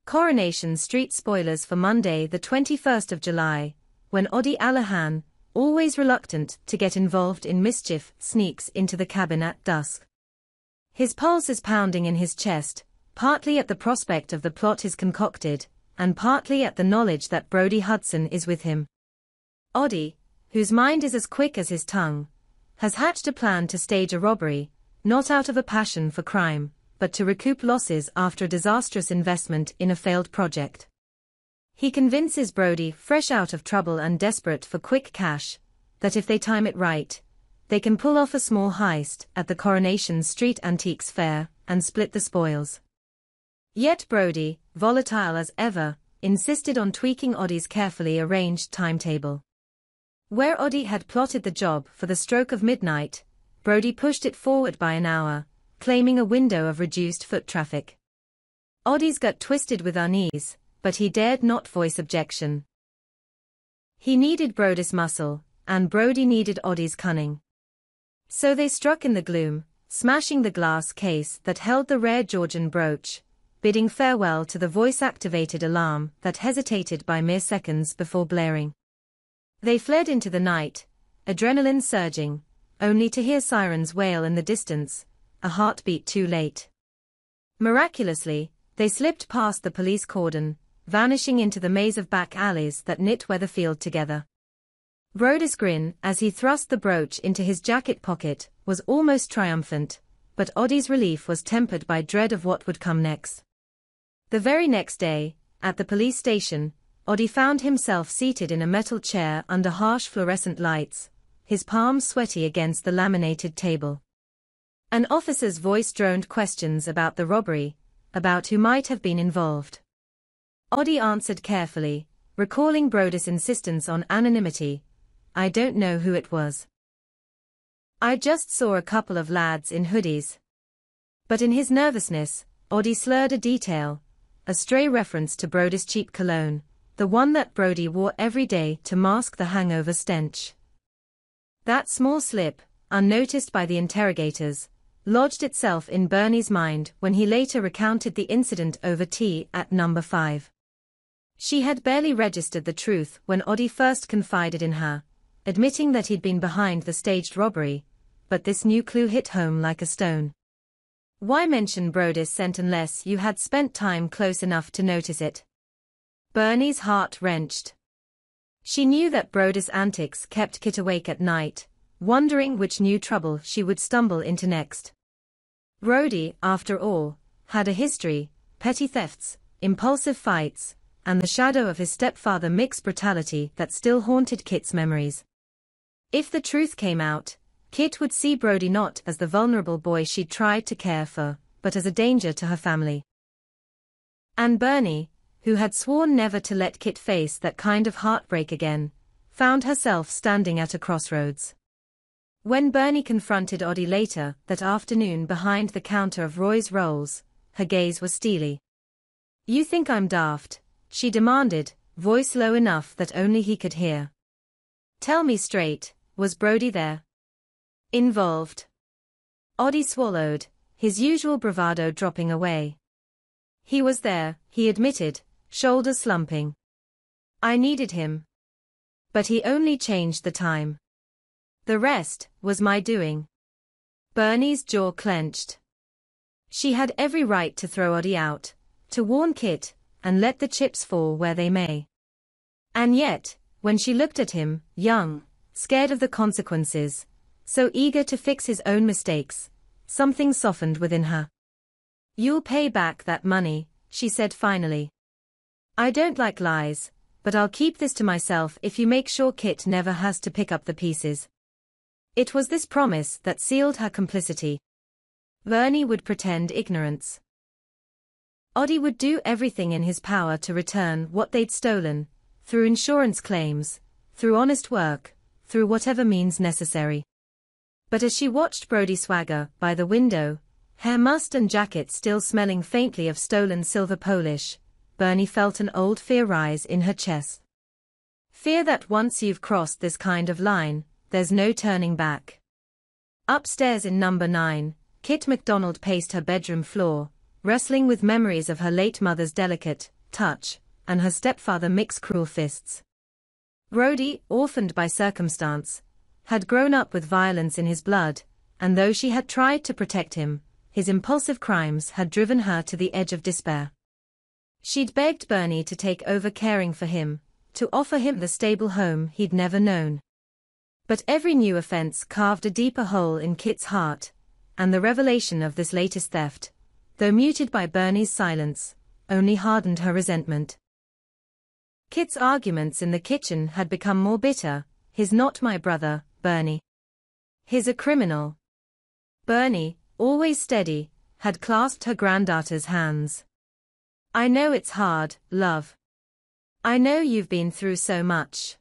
Coronation Street spoilers for Monday the 21st of July, when Odi Alahan, always reluctant to get involved in mischief, sneaks into the cabin at dusk. His pulse is pounding in his chest, partly at the prospect of the plot he's concocted, and partly at the knowledge that Brody Hudson is with him. Odi, whose mind is as quick as his tongue, has hatched a plan to stage a robbery, not out of a passion for crime, but to recoup losses after a disastrous investment in a failed project. He convinces Brody, fresh out of trouble and desperate for quick cash, that if they time it right, they can pull off a small heist at the Coronation Street Antiques Fair and split the spoils. Yet Brody, volatile as ever, insisted on tweaking Odi's carefully arranged timetable. Where Odi had plotted the job for the stroke of midnight, Brody pushed it forward by an hour, claiming a window of reduced foot traffic. Odi's gut twisted with unease, but he dared not voice objection. He needed Brody's muscle, and Brody needed Odi's cunning. So they struck in the gloom, smashing the glass case that held the rare Georgian brooch, bidding farewell to the voice-activated alarm that hesitated by mere seconds before blaring. They fled into the night, adrenaline surging, only to hear sirens wail in the distance, a heartbeat too late. Miraculously, they slipped past the police cordon, vanishing into the maze of back alleys that knit Weatherfield together. Brody's grin, as he thrust the brooch into his jacket pocket, was almost triumphant, but Odi's relief was tempered by dread of what would come next. The very next day, at the police station, Odi found himself seated in a metal chair under harsh fluorescent lights, his palms sweaty against the laminated table. An officer's voice droned questions about the robbery, about who might have been involved. Odi answered carefully, recalling Brody's insistence on anonymity. "I don't know who it was. I just saw a couple of lads in hoodies." But in his nervousness, Odi slurred a detail, a stray reference to Brody's cheap cologne, the one that Brody wore every day to mask the hangover stench. That small slip, unnoticed by the interrogators, lodged itself in Bernie's mind when he later recounted the incident over tea at number 5. She had barely registered the truth when Odi first confided in her, admitting that he'd been behind the staged robbery, but this new clue hit home like a stone. Why mention Brody's scent unless you had spent time close enough to notice it? Bernie's heart wrenched. She knew that Brody's antics kept Kit awake at night, wondering which new trouble she would stumble into next. Brody, after all, had a history, petty thefts, impulsive fights, and the shadow of his stepfather Mick's brutality that still haunted Kit's memories. If the truth came out, Kit would see Brody not as the vulnerable boy she'd tried to care for, but as a danger to her family. And Bernie, who had sworn never to let Kit face that kind of heartbreak again, found herself standing at a crossroads. When Bernie confronted Odi later that afternoon behind the counter of Roy's Rolls, her gaze was steely. "You think I'm daft?" she demanded, voice low enough that only he could hear. "Tell me straight, was Brody there? Involved?" Odi swallowed, his usual bravado dropping away. "He was there," he admitted, shoulders slumping. "I needed him. But he only changed the time. The rest was my doing." Bernie's jaw clenched. She had every right to throw Odi out, to warn Kit, and let the chips fall where they may. And yet, when she looked at him, young, scared of the consequences, so eager to fix his own mistakes, something softened within her. "You'll pay back that money," she said finally. "I don't like lies, but I'll keep this to myself if you make sure Kit never has to pick up the pieces." It was this promise that sealed her complicity. Bernie would pretend ignorance. Odi would do everything in his power to return what they'd stolen, through insurance claims, through honest work, through whatever means necessary. But as she watched Brody swagger by the window, hair mussed and jacket still smelling faintly of stolen silver polish, Bernie felt an old fear rise in her chest. Fear that once you've crossed this kind of line, there's no turning back. Upstairs in number 9, Kit MacDonald paced her bedroom floor, wrestling with memories of her late mother's delicate, touch, and her stepfather Mick's cruel fists. Brodie, orphaned by circumstance, had grown up with violence in his blood, and though she had tried to protect him, his impulsive crimes had driven her to the edge of despair. She'd begged Bernie to take over caring for him, to offer him the stable home he'd never known. But every new offense carved a deeper hole in Kit's heart, and the revelation of this latest theft, though muted by Bernie's silence, only hardened her resentment. Kit's arguments in the kitchen had become more bitter. "He's not my brother, Bernie. He's a criminal." Bernie, always steady, had clasped her granddaughter's hands. "I know it's hard, love. I know you've been through so much.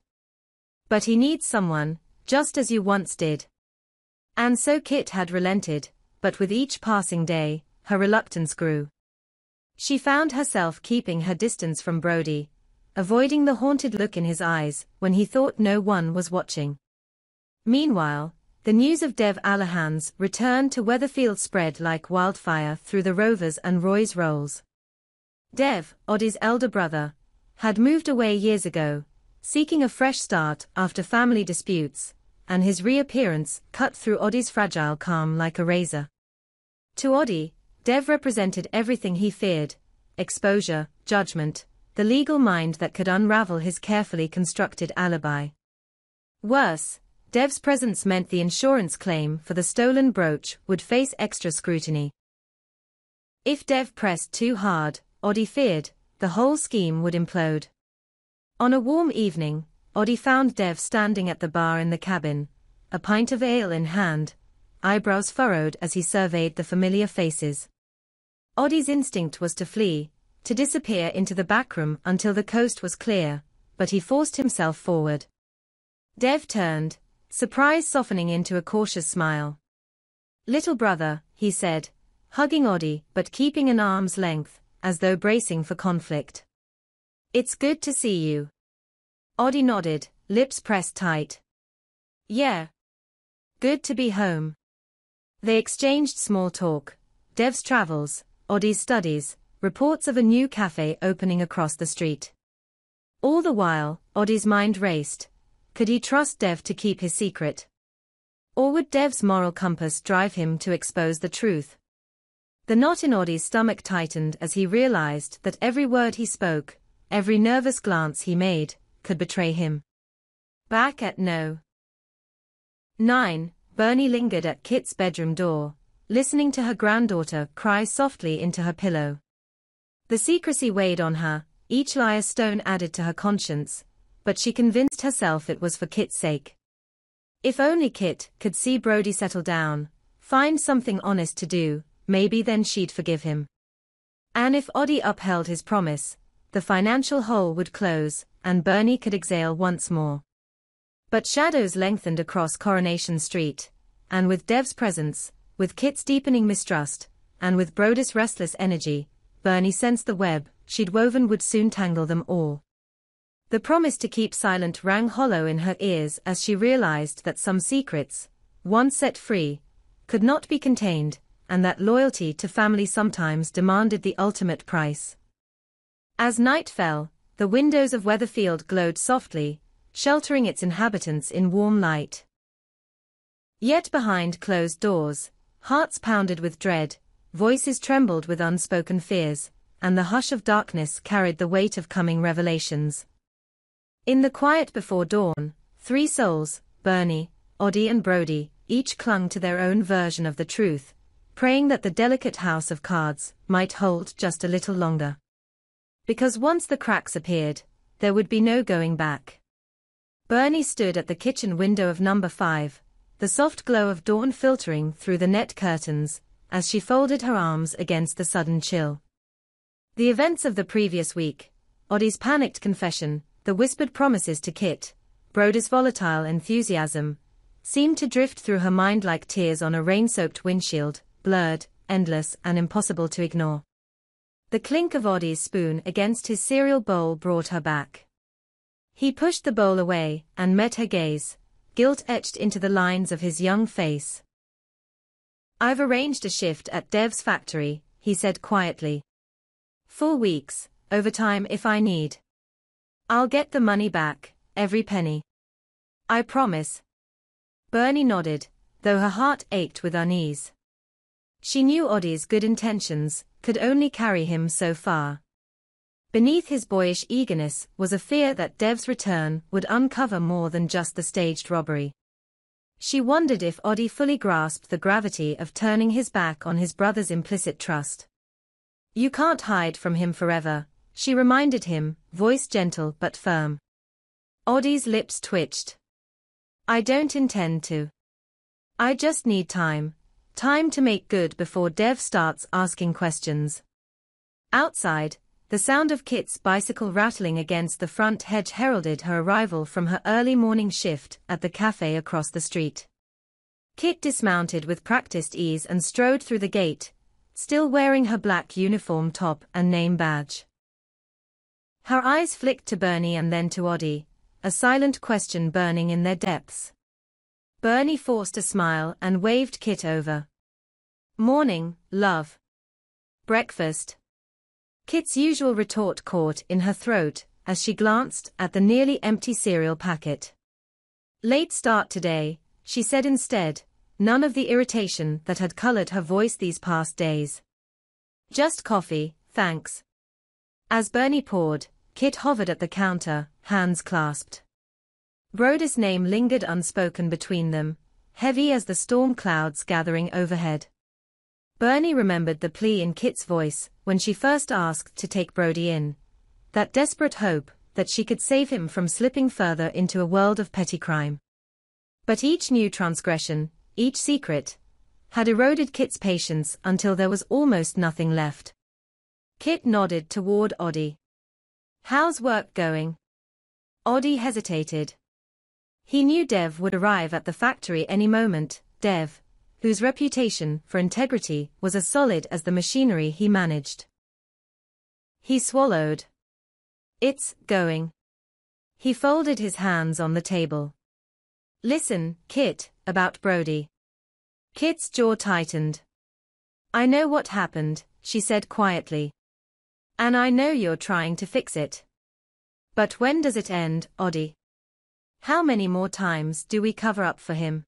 But he needs someone, just as you once did." And so Kit had relented, but with each passing day, her reluctance grew. She found herself keeping her distance from Brodie, avoiding the haunted look in his eyes when he thought no one was watching. Meanwhile, the news of Dev Allahan's return to Weatherfield spread like wildfire through the Rovers and Roy's rolls. Dev, Oddie's elder brother, had moved away years ago, seeking a fresh start after family disputes, and his reappearance cut through Oddie's fragile calm like a razor. To Oddie, Dev represented everything he feared: exposure, judgment, the legal mind that could unravel his carefully constructed alibi. Worse, Dev's presence meant the insurance claim for the stolen brooch would face extra scrutiny. If Dev pressed too hard, Oddie feared, the whole scheme would implode. On a warm evening, Oddie found Dev standing at the bar in the cabin, a pint of ale in hand, eyebrows furrowed as he surveyed the familiar faces. Oddie's instinct was to flee, to disappear into the backroom until the coast was clear, but he forced himself forward. Dev turned, surprise softening into a cautious smile. "Little brother," he said, hugging Oddie but keeping an arm's length, as though bracing for conflict. "It's good to see you." Oddie nodded, lips pressed tight. "Yeah. Good to be home." They exchanged small talk: Dev's travels, Oddie's studies, reports of a new cafe opening across the street. All the while, Oddie's mind raced. Could he trust Dev to keep his secret? Or would Dev's moral compass drive him to expose the truth? The knot in Oddie's stomach tightened as he realized that every word he spoke, every nervous glance he made, could betray him. Back at No. 9, Bernie lingered at Kit's bedroom door, listening to her granddaughter cry softly into her pillow. The secrecy weighed on her, each lie a stone added to her conscience, but she convinced herself it was for Kit's sake. If only Kit could see Brodie settle down, find something honest to do, maybe then she'd forgive him. And if Oddie upheld his promise, the financial hole would close, and Bernie could exhale once more. But shadows lengthened across Coronation Street, and with Dev's presence, with Kit's deepening mistrust, and with Brodie's restless energy, Bernie sensed the web she'd woven would soon tangle them all. The promise to keep silent rang hollow in her ears as she realized that some secrets, once set free, could not be contained, and that loyalty to family sometimes demanded the ultimate price. As night fell, the windows of Weatherfield glowed softly, sheltering its inhabitants in warm light. Yet behind closed doors, hearts pounded with dread, voices trembled with unspoken fears, and the hush of darkness carried the weight of coming revelations. In the quiet before dawn, three souls, Bernie, Oddie and Brodie, each clung to their own version of the truth, praying that the delicate house of cards might hold just a little longer. Because once the cracks appeared, there would be no going back. Bernie stood at the kitchen window of number 5, the soft glow of dawn filtering through the net curtains, as she folded her arms against the sudden chill. The events of the previous week, Oddie's panicked confession, the whispered promises to Kit, Brodie's volatile enthusiasm, seemed to drift through her mind like tears on a rain-soaked windshield, blurred, endless, and impossible to ignore. The clink of Oddie's spoon against his cereal bowl brought her back. He pushed the bowl away and met her gaze, guilt etched into the lines of his young face. "I've arranged a shift at Dev's factory," he said quietly. "4 weeks, overtime if I need. I'll get the money back, every penny. I promise. Bernie nodded, though her heart ached with unease. She knew Oddie's good intentions could only carry him so far. Beneath his boyish eagerness was a fear that Dev's return would uncover more than just the staged robbery. She wondered if Oddie fully grasped the gravity of turning his back on his brother's implicit trust. You can't hide from him forever, she reminded him, voice gentle but firm. Oddie's lips twitched. I don't intend to. I just need time to make good before Dev starts asking questions. Outside, the sound of Kit's bicycle rattling against the front hedge heralded her arrival from her early morning shift at the cafe across the street. Kit dismounted with practiced ease and strode through the gate, still wearing her black uniform top and name badge. Her eyes flicked to Bernie and then to Oddie, a silent question burning in their depths. Bernie forced a smile and waved Kit over. Morning, love. Breakfast. Kit's usual retort caught in her throat as she glanced at the nearly empty cereal packet. Late start today, she said instead, none of the irritation that had colored her voice these past days. Just coffee, thanks. As Bernie poured, Kit hovered at the counter, hands clasped. Brody's name lingered unspoken between them, heavy as the storm clouds gathering overhead. Bernie remembered the plea in Kit's voice when she first asked to take Brody in, that desperate hope that she could save him from slipping further into a world of petty crime. But each new transgression, each secret, had eroded Kit's patience until there was almost nothing left. Kit nodded toward Oddie. How's work going? Oddie hesitated. He knew Dev would arrive at the factory any moment, Dev, whose reputation for integrity was as solid as the machinery he managed. He swallowed. It's going. He folded his hands on the table. Listen, Kit, about Brody. Kit's jaw tightened. I know what happened, she said quietly. And I know you're trying to fix it. But when does it end, Oddie? How many more times do we cover up for him?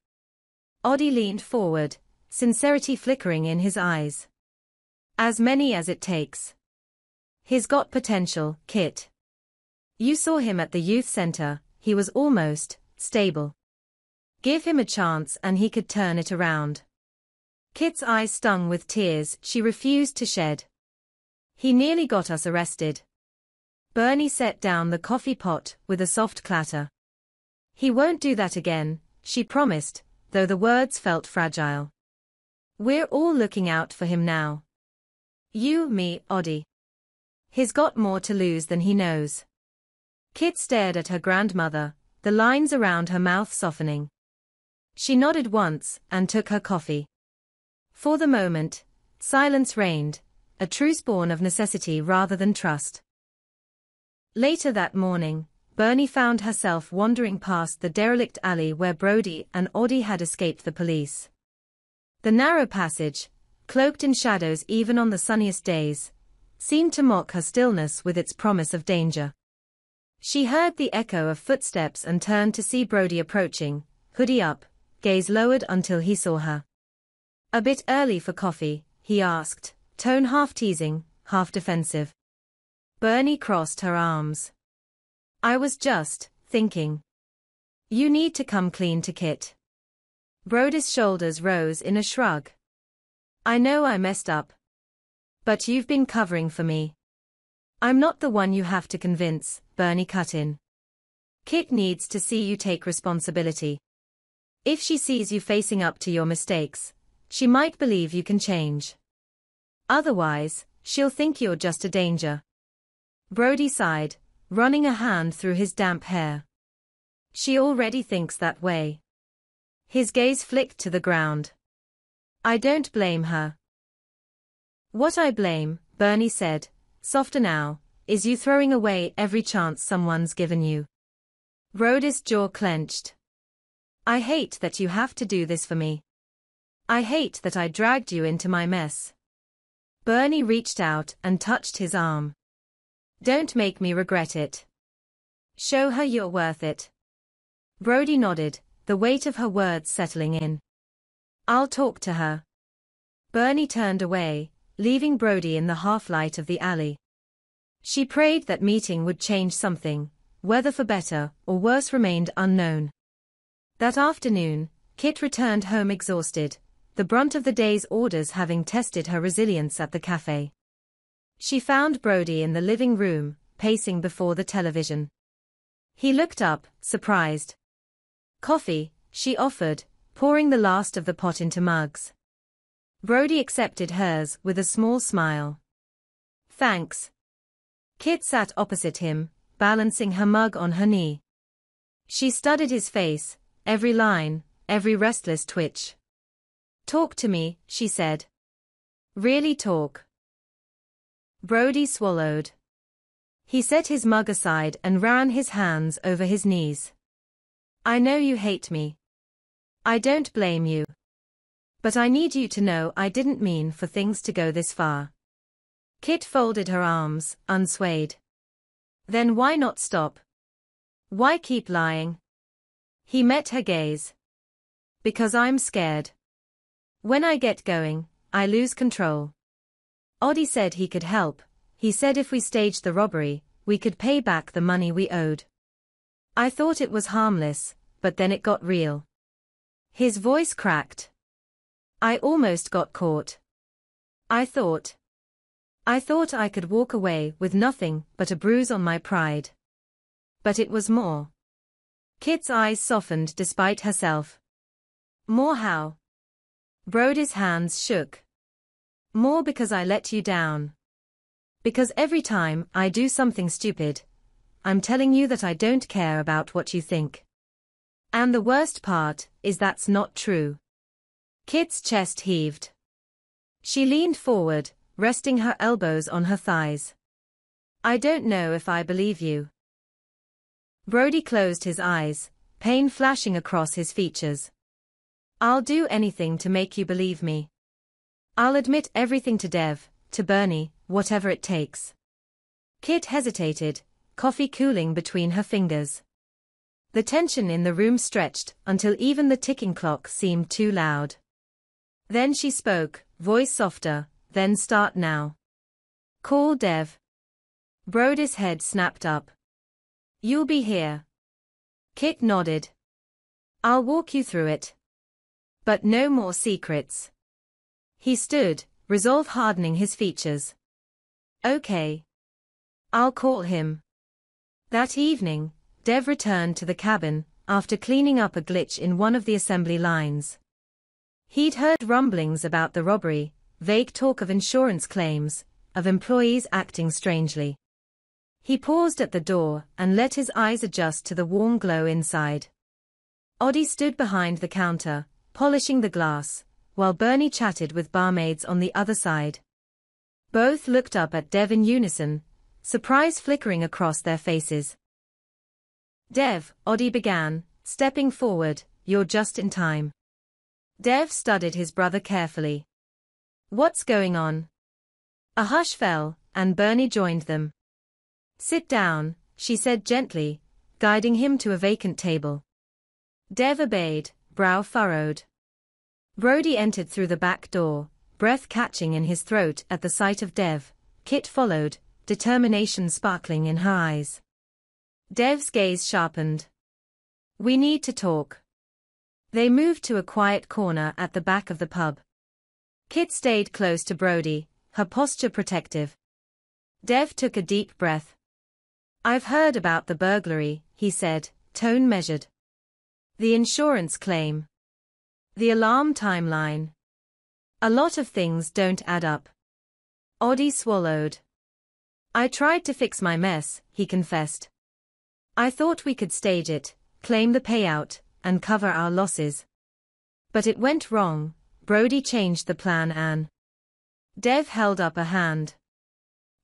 Oddie leaned forward, sincerity flickering in his eyes. As many as it takes. He's got potential, Kit. You saw him at the youth center, he was almost stable. Give him a chance and he could turn it around. Kit's eyes stung with tears she refused to shed. He nearly got us arrested. Bernie set down the coffee pot with a soft clatter. He won't do that again, she promised, though the words felt fragile. We're all looking out for him now. You, me, Oddie. He's got more to lose than he knows. Kit stared at her grandmother, the lines around her mouth softening. She nodded once and took her coffee. For the moment, silence reigned, a truce born of necessity rather than trust. Later that morning, Bernie found herself wandering past the derelict alley where Brody and Oddie had escaped the police. The narrow passage, cloaked in shadows even on the sunniest days, seemed to mock her stillness with its promise of danger. She heard the echo of footsteps and turned to see Brody approaching, hoodie up, gaze lowered until he saw her. A bit early for coffee, he asked, tone half teasing, half defensive. Bernie crossed her arms. I was just thinking. You need to come clean to Kit. Brody's shoulders rose in a shrug. I know I messed up. But you've been covering for me. I'm not the one you have to convince, Bernie cut in. Kit needs to see you take responsibility. If she sees you facing up to your mistakes, she might believe you can change. Otherwise, she'll think you're just a danger. Brody sighed, running a hand through his damp hair. She already thinks that way. His gaze flicked to the ground. I don't blame her. What I blame, Bernie said, softer now, is you throwing away every chance someone's given you. Brody's jaw clenched. I hate that you have to do this for me. I hate that I dragged you into my mess. Bernie reached out and touched his arm. Don't make me regret it. Show her you're worth it. Brody nodded, the weight of her words settling in. I'll talk to her. Bernie turned away, leaving Brody in the half-light of the alley. She prayed that meeting would change something, whether for better or worse remained unknown. That afternoon, Kit returned home exhausted, the brunt of the day's orders having tested her resilience at the cafe. She found Brody in the living room, pacing before the television. He looked up, surprised. Coffee, she offered, pouring the last of the pot into mugs. Brody accepted hers with a small smile. Thanks. Kit sat opposite him, balancing her mug on her knee. She studied his face, every line, every restless twitch. Talk to me, she said. Really talk. Brody swallowed. He set his mug aside and ran his hands over his knees. I know you hate me. I don't blame you. But I need you to know I didn't mean for things to go this far. Kit folded her arms, unswayed. Then why not stop? Why keep lying? He met her gaze. Because I'm scared. When I get going, I lose control. Oddie said he could help. He said if we staged the robbery, we could pay back the money we owed. I thought it was harmless, but then it got real. His voice cracked. I almost got caught. I thought I could walk away with nothing but a bruise on my pride. But it was more. Kit's eyes softened despite herself. More how? Brody's hands shook. More because I let you down. Because every time I do something stupid, I'm telling you that I don't care about what you think. And the worst part is that's not true. Kit's chest heaved. She leaned forward, resting her elbows on her thighs. I don't know if I believe you. Brody closed his eyes, pain flashing across his features. I'll do anything to make you believe me. I'll admit everything to Dev, to Bernie, whatever it takes. Kit hesitated, coffee cooling between her fingers. The tension in the room stretched until even the ticking clock seemed too loud. Then she spoke, voice softer, then start now. Call Dev. Brody's head snapped up. You'll be here. Kit nodded. I'll walk you through it. But no more secrets. He stood, resolve hardening his features. Okay. I'll call him. That evening, Dev returned to the cabin, after cleaning up a glitch in one of the assembly lines. He'd heard rumblings about the robbery, vague talk of insurance claims, of employees acting strangely. He paused at the door and let his eyes adjust to the warm glow inside. Oddie stood behind the counter, polishing the glass, while Bernie chatted with barmaids on the other side. Both looked up at Dev in unison, surprise flickering across their faces. Dev, Oddie began, stepping forward, you're just in time. Dev studied his brother carefully. What's going on? A hush fell, and Bernie joined them. Sit down, she said gently, guiding him to a vacant table. Dev obeyed, brow furrowed. Brody entered through the back door, breath catching in his throat at the sight of Dev. Kit followed, determination sparkling in her eyes. Dev's gaze sharpened. We need to talk. They moved to a quiet corner at the back of the pub. Kit stayed close to Brody, her posture protective. Dev took a deep breath. I've heard about the burglary, he said, tone measured. The insurance claim. The alarm timeline. A lot of things don't add up. Oddie swallowed. I tried to fix my mess, he confessed. I thought we could stage it, claim the payout, and cover our losses. But it went wrong. Brody changed the plan and Dev held up a hand.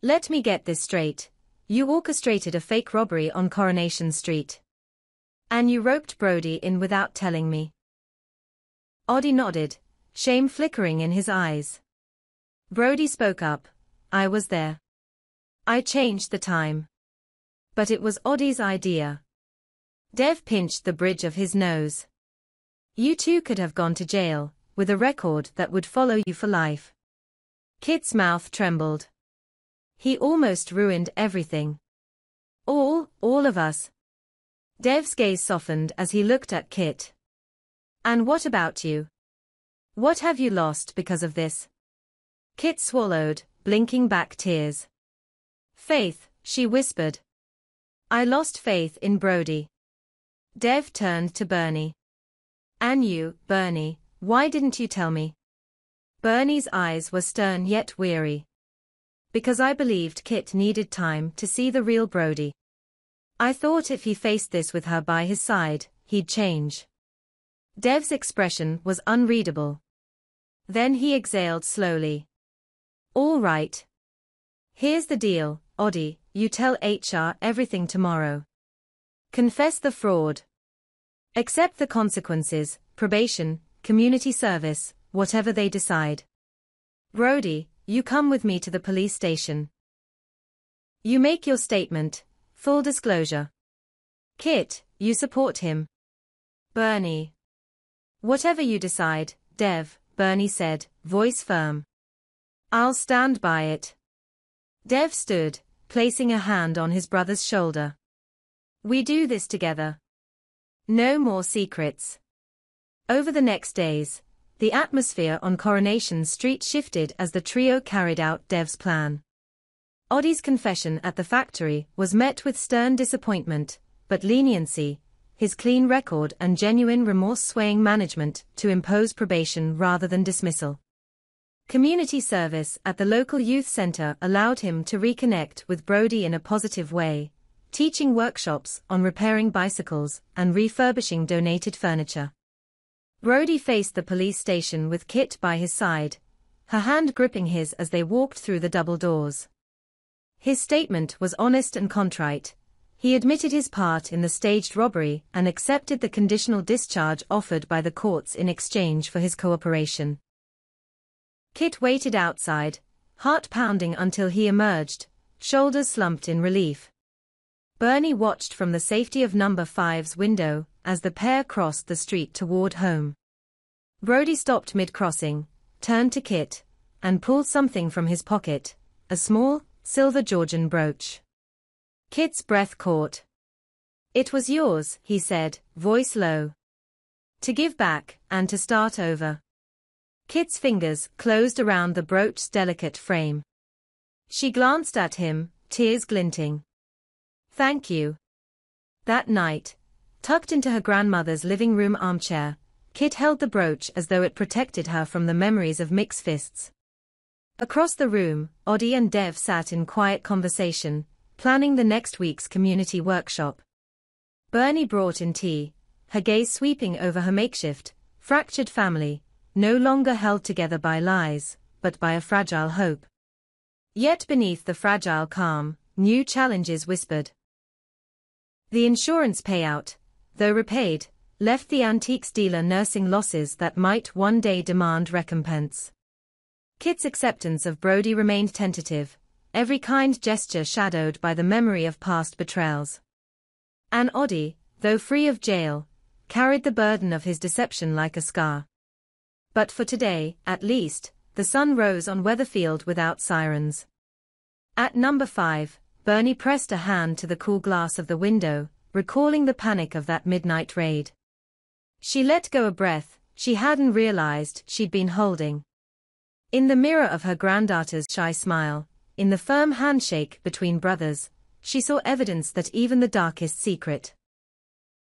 Let me get this straight. You orchestrated a fake robbery on Coronation Street. And you roped Brody in without telling me. Oddie nodded, shame flickering in his eyes. Brody spoke up. I was there. I changed the time. But it was Oddie's idea. Dev pinched the bridge of his nose. You two could have gone to jail, with a record that would follow you for life. Kit's mouth trembled. He almost ruined everything. All of us. Dev's gaze softened as he looked at Kit. And what about you? What have you lost because of this? Kit swallowed, blinking back tears. Faith, she whispered. I lost faith in Brody. Dev turned to Bernie. And you, Bernie, why didn't you tell me? Bernie's eyes were stern yet weary. Because I believed Kit needed time to see the real Brody. I thought if he faced this with her by his side, he'd change. Dev's expression was unreadable. Then he exhaled slowly. All right. Here's the deal, Oddie, you tell HR everything tomorrow. Confess the fraud. Accept the consequences, probation, community service, whatever they decide. Brody, you come with me to the police station. You make your statement, full disclosure. Kit, you support him. Bernie. Whatever you decide, Dev, Bernie said, voice firm. I'll stand by it. Dev stood, placing a hand on his brother's shoulder. We do this together. No more secrets. Over the next days, the atmosphere on Coronation Street shifted as the trio carried out Dev's plan. Oddie's confession at the factory was met with stern disappointment, but leniency, his clean record and genuine remorse swaying management to impose probation rather than dismissal. Community service at the local youth center allowed him to reconnect with Brody in a positive way, teaching workshops on repairing bicycles and refurbishing donated furniture. Brody faced the police station with Kit by his side, her hand gripping his as they walked through the double doors. His statement was honest and contrite. He admitted his part in the staged robbery and accepted the conditional discharge offered by the courts in exchange for his cooperation. Kit waited outside, heart pounding until he emerged, shoulders slumped in relief. Bernie watched from the safety of number 5's window as the pair crossed the street toward home. Brody stopped mid-crossing, turned to Kit, and pulled something from his pocket, a small, silver Georgian brooch. Kit's breath caught. It was yours, he said, voice low. To give back, and to start over. Kit's fingers closed around the brooch's delicate frame. She glanced at him, tears glinting. Thank you. That night, tucked into her grandmother's living room armchair, Kit held the brooch as though it protected her from the memories of Mick's fists. Across the room, Oddie and Dev sat in quiet conversation, planning the next week's community workshop. Bernie brought in tea, her gaze sweeping over her makeshift, fractured family, no longer held together by lies, but by a fragile hope. Yet beneath the fragile calm, new challenges whispered. The insurance payout, though repaid, left the antiques dealer nursing losses that might one day demand recompense. Kit's acceptance of Brody remained tentative, every kind gesture shadowed by the memory of past betrayals. And Oddie, though free of jail, carried the burden of his deception like a scar. But for today, at least, the sun rose on Weatherfield without sirens. At number 5, Bernie pressed a hand to the cool glass of the window, recalling the panic of that midnight raid. She let go a breath she hadn't realized she'd been holding. In the mirror of her granddaughter's shy smile, in the firm handshake between brothers, she saw evidence that even the darkest secret